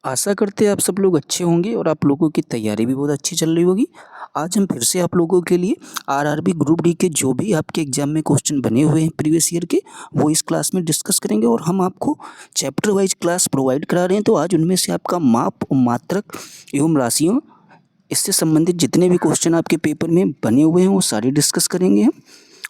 आशा करते हैं आप सब लोग अच्छे होंगे और आप लोगों की तैयारी भी बहुत अच्छी चल रही होगी। आज हम फिर से आप लोगों के लिए आरआरबी ग्रुप डी के जो भी आपके एग्जाम में क्वेश्चन बने हुए हैं प्रीवियस ईयर के, वो इस क्लास में डिस्कस करेंगे और हम आपको चैप्टर वाइज क्लास प्रोवाइड करा रहे हैं। तो आज उनमें से आपका माप, मात्रक एवं राशियों इससे संबंधित जितने भी क्वेश्चन आपके पेपर में बने हुए हैं वो सारे डिस्कस करेंगे हम।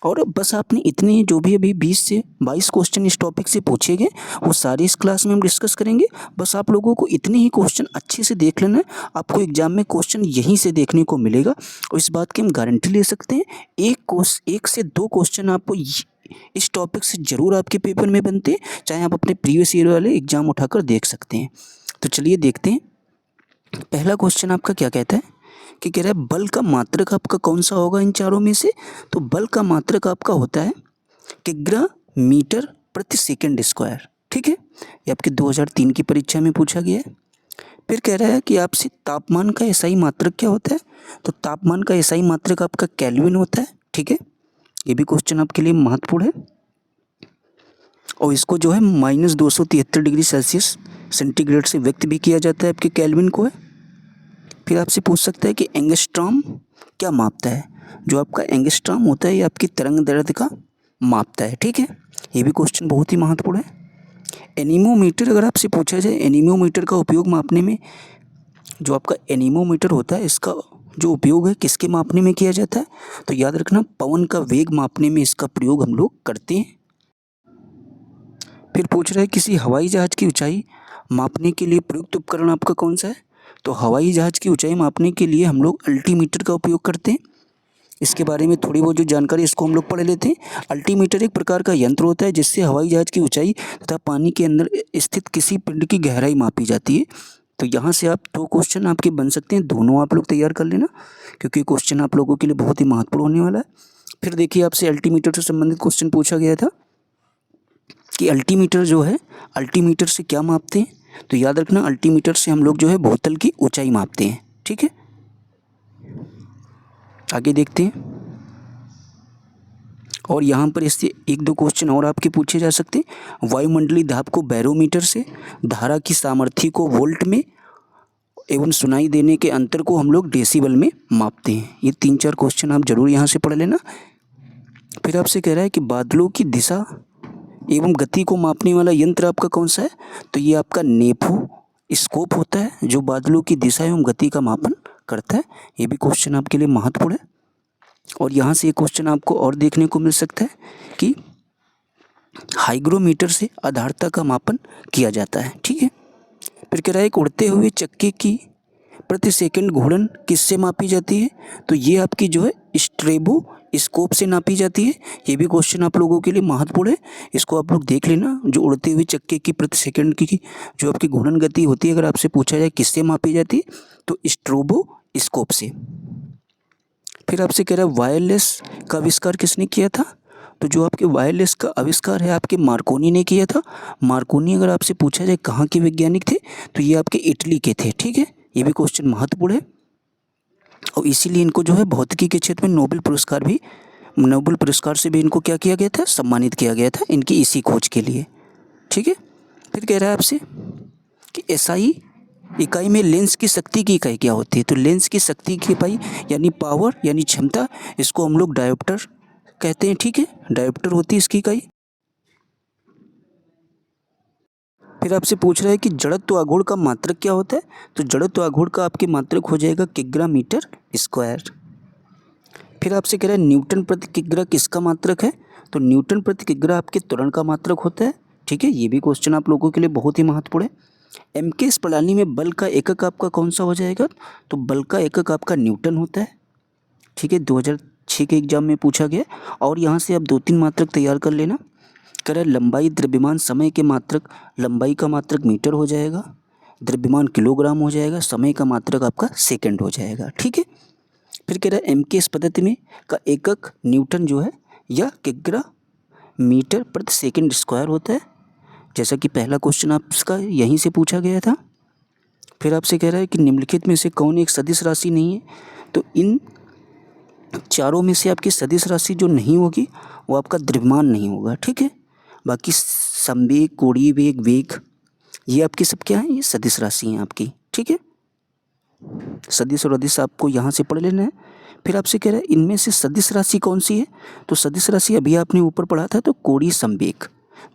और बस आपने इतने जो भी अभी 20 से 22 क्वेश्चन इस टॉपिक से पूछे गए वो सारे इस क्लास में हम डिस्कस करेंगे। बस आप लोगों को इतने ही क्वेश्चन अच्छे से देख लेना है, आपको एग्जाम में क्वेश्चन यहीं से देखने को मिलेगा और इस बात की हम गारंटी ले सकते हैं एक से दो क्वेश्चन आपको इस टॉपिक से ज़रूर आपके पेपर में बनते हैं, चाहे आप अपने प्रीवियस ईयर वाले एग्जाम उठाकर देख सकते हैं। तो चलिए देखते हैं। पहला क्वेश्चन आपका क्या कहता है कि कह रहा है बल का मात्रक आपका कौन सा होगा इन चारों में से। तो बल का मात्रक आपका होता है किग्रा मीटर प्रति सेकंड स्क्वायर। ठीक है, ये आपके 2003 की परीक्षा में पूछा गया है। फिर कह रहा है कि आपसे तापमान का एसआई मात्रक क्या होता है। तो तापमान का एसआई मात्रक आपका केल्विन होता है। ठीक है, ये भी क्वेश्चन आपके लिए महत्वपूर्ण है और इसको जो है -273 डिग्री सेल्सियस सेंटीग्रेड से व्यक्त भी किया जाता है आपके केल्विन को है। फिर आपसे पूछ सकता है कि एंगस्ट्रॉम क्या मापता है। जो आपका एंगस्ट्रॉम होता है ये आपकी तरंग दैर्ध्य का मापता है। ठीक है, ये भी क्वेश्चन बहुत ही महत्वपूर्ण है। एनीमोमीटर अगर आपसे पूछा जाए, एनीमोमीटर का उपयोग मापने में, जो आपका एनीमोमीटर होता है इसका जो उपयोग है किसके मापने में किया जाता है। तो याद रखना पवन का वेग मापने में इसका प्रयोग हम लोग करते हैं। फिर पूछ रहा है किसी हवाई जहाज की ऊंचाई मापने के लिए प्रयुक्त उपकरण आपका कौन सा है। तो हवाई जहाज की ऊंचाई मापने के लिए हम लोग अल्टीमीटर का उपयोग करते हैं। इसके बारे में थोड़ी बहुत जो जानकारी इसको हम लोग पढ़ लेते हैं। अल्टीमीटर एक प्रकार का यंत्र होता है जिससे हवाई जहाज की ऊंचाई तथा पानी के अंदर स्थित किसी पिंड की गहराई मापी जाती है। तो यहाँ से आप दो क्वेश्चन आपके बन सकते हैं, दोनों आप लोग तैयार कर लेना क्योंकि क्वेश्चन आप लोगों के लिए बहुत ही महत्वपूर्ण होने वाला है। फिर देखिए आपसे अल्टीमीटर से संबंधित क्वेश्चन पूछा गया था कि अल्टीमीटर जो है, अल्टीमीटर से क्या मापते हैं। तो याद रखना अल्टीमीटर से हम लोग जो है बोतल की ऊंचाई मापते हैं। ठीक है, आगे देखते हैं। और यहाँ पर इससे एक दो क्वेश्चन और आपके पूछे जा सकते हैं। वायुमंडलीय दाब को बैरोमीटर से, धारा की सामर्थ्य को वोल्ट में एवं सुनाई देने के अंतर को हम लोग डेसिबल में मापते हैं। ये 3-4 क्वेश्चन आप जरूर यहाँ से पढ़ लेना। फिर आपसे कह रहा है कि बादलों की दिशा एवं गति को मापने वाला यंत्र आपका कौन सा है। तो ये आपका नेफो स्कोप होता है जो बादलों की दिशा एवं गति का मापन करता है। ये भी क्वेश्चन आपके लिए महत्वपूर्ण है। और यहाँ से एक क्वेश्चन आपको और देखने को मिल सकता है कि हाइग्रोमीटर से आर्द्रता का मापन किया जाता है। ठीक है, फिर कह रहा है एक उड़ते हुए चक्के की प्रति सेकंड घूर्णन किससे मापी जाती है। तो ये आपकी जो है स्ट्रेबो स्कोप से नापी जाती है। ये भी क्वेश्चन आप लोगों के लिए महत्वपूर्ण है, इसको आप लोग देख लेना। जो उड़ते हुए चक्के की प्रति सेकंड की जो आपकी घूर्णन गति होती है, अगर आपसे पूछा जाए किससे मापी जाती है तो स्ट्रोबो स्कोप से। फिर आपसे कह रहा है वायरलेस का आविष्कार किसने किया था। तो जो आपके वायरलेस का आविष्कार है आपके मार्कोनी ने किया था। मार्कोनी अगर आपसे पूछा जाए कहाँ के वैज्ञानिक थे तो ये आपके इटली के थे। ठीक है, ये भी क्वेश्चन महत्वपूर्ण है और इसीलिए इनको जो है भौतिकी के क्षेत्र में नोबेल पुरस्कार से भी इनको क्या किया गया था, सम्मानित किया गया था इनकी इसी खोज के लिए। ठीक है, फिर कह रहा है आपसे कि एसआई इकाई में लेंस की शक्ति की इकाई क्या होती है। तो लेंस की शक्ति की इकाई यानी पावर यानी क्षमता, इसको हम लोग डायोप्टर कहते हैं। ठीक है, डायोप्टर होती है इसकी इकाई। फिर आपसे पूछ रहा है कि जड़त्व आघूर्ण का मात्रक क्या होता है। तो जड़त्व आघूर्ण का आपके मात्रक हो जाएगा किग्रा मीटर स्क्वायर। फिर आपसे कह रहा है न्यूटन प्रति किग्रा किसका मात्रक है। तो न्यूटन प्रति किग्रा आपके त्वरण का मात्रक होता है। ठीक है, ये भी क्वेश्चन आप लोगों के लिए बहुत ही महत्वपूर्ण है। एमकेएस प्रणाली में बल का एकक आपका कौन सा हो जाएगा। तो बल का एकक आपका न्यूटन होता है। ठीक है, 2006 के एग्जाम में पूछा गया और यहाँ से आप 2-3 मात्रक तैयार कर लेना। कह रहा है लंबाई द्रव्यमान समय के मात्रक, लंबाई का मात्रक मीटर हो जाएगा, द्रव्यमान किलोग्राम हो जाएगा, समय का मात्रक आपका सेकंड हो जाएगा। ठीक है, फिर कह रहा है एमकेएस पद्धति में का एकक न्यूटन जो है या किग्रा मीटर प्रति सेकंड स्क्वायर होता है, जैसा कि पहला क्वेश्चन आपका यहीं से पूछा गया था। फिर आपसे कह रहा है कि निम्नलिखित में से कौन एक सदिश राशि नहीं है। तो इन चारों में से आपकी सदिश राशि जो नहीं होगी वो आपका द्रव्यमान नहीं होगा। ठीक है, बाकी संवेग, कोणीय वेग, वेग ये आपकी सब क्या है, ये सदिश राशि हैं आपकी, ठीक है। सदिश और अदिश आपको यहाँ से पढ़ लेना है। फिर आपसे कह रहा है इनमें से सदिश राशि कौन सी है, तो सदिश राशि अभी आपने ऊपर पढ़ा था, तो कोणीय संवेग।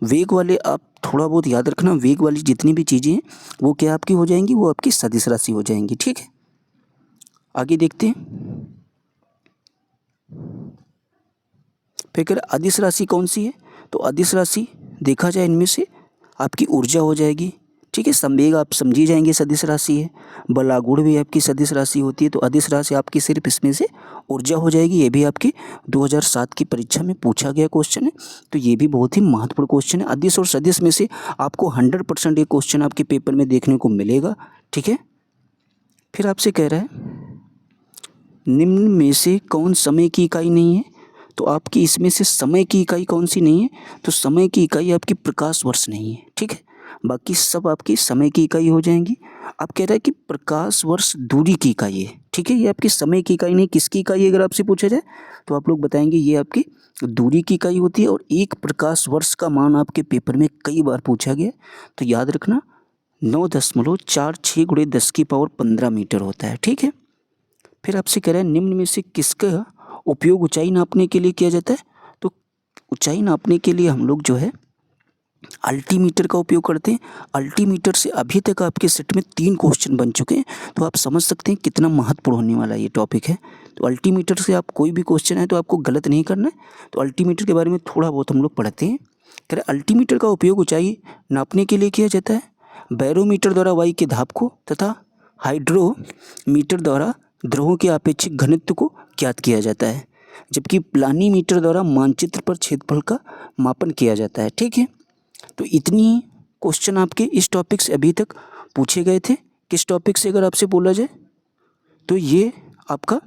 वेग वाले आप थोड़ा बहुत याद रखना, वेग वाली जितनी भी चीज़ें हैं वो क्या आपकी हो जाएंगी, वो आपकी सदिश राशि हो जाएंगी, ठीक है। आगे देखते हैं। फिर कह रहा अदिश राशि कौन सी है, तो अदिश राशि देखा जाए इनमें से आपकी ऊर्जा हो जाएगी, ठीक है। संवेग आप समझी जाएंगे सदिश राशि है। बलागुण भी आपकी सदिश राशि होती है, तो अदिश राशि आपकी सिर्फ इसमें से ऊर्जा हो जाएगी। ये भी आपकी 2007 की परीक्षा में पूछा गया क्वेश्चन है, तो ये भी बहुत ही महत्वपूर्ण क्वेश्चन है। अदिश और सदिश में से आपको 100% ये क्वेश्चन आपके पेपर में देखने को मिलेगा, ठीक है। फिर आपसे कह रहा है निम्न में से कौन समय की इकाई नहीं है, तो आपकी इसमें से समय की इकाई कौन सी नहीं है, तो समय की इकाई आपकी प्रकाश वर्ष नहीं है, ठीक है। बाकी सब आपकी समय की इकाई हो जाएंगी। आप कह रहा है कि प्रकाश वर्ष दूरी की इकाई है, ठीक है। ये आपकी समय की इकाई नहीं, किसकी इकाई है अगर आपसे पूछा जाए तो आप लोग बताएंगे ये आपकी दूरी की इकाई होती है। और एक प्रकाश वर्ष का मान आपके पेपर में कई बार पूछा गया, तो याद रखना 9.46 × 10⁻15 मीटर होता है, ठीक है। फिर आपसे कह रहा है निम्न में से किसका उपयोग ऊंचाई नापने के लिए किया जाता है, तो ऊंचाई नापने के लिए हम लोग जो है अल्टीमीटर का उपयोग करते हैं। अल्टीमीटर से अभी तक आपके सेट में 3 क्वेश्चन बन चुके हैं, तो आप समझ सकते हैं कितना महत्वपूर्ण होने वाला ये टॉपिक है। तो अल्टीमीटर से आप कोई भी क्वेश्चन है तो आपको गलत नहीं करना है। तो अल्टीमीटर के बारे में थोड़ा बहुत हम लोग पढ़ते हैं। कह रहे अल्टीमीटर का उपयोग ऊंचाई नापने के लिए किया जाता है। बैरोमीटर द्वारा वायु के दाब को तथा हाइड्रोमीटर द्वारा द्रव्यों के अपेक्षिक घनत्व को ज्ञात किया जाता है, जबकि प्लानीमीटर द्वारा मानचित्र पर क्षेत्रफल का मापन किया जाता है, ठीक है। तो इतनी क्वेश्चन आपके इस टॉपिक से अभी तक पूछे गए थे। किस टॉपिक से अगर आपसे बोला जाए तो ये आपका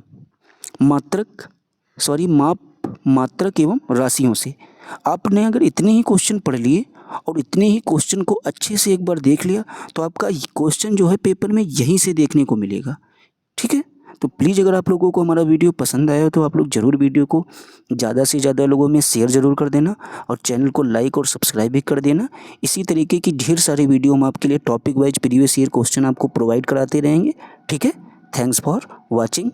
मात्रक एवं राशियों से। आपने अगर इतने ही क्वेश्चन पढ़ लिए और इतने ही क्वेश्चन को अच्छे से एक बार देख लिया तो आपका क्वेश्चन जो है पेपर में यहीं से देखने को मिलेगा, ठीक है। तो प्लीज़ अगर आप लोगों को हमारा वीडियो पसंद आया तो आप लोग ज़रूर वीडियो को ज़्यादा से ज़्यादा लोगों में शेयर ज़रूर कर देना और चैनल को लाइक और सब्सक्राइब भी कर देना। इसी तरीके की ढेर सारी वीडियो हम आपके लिए topic wise previous year question आपको प्रोवाइड कराते रहेंगे, ठीक है। Thanks for watching.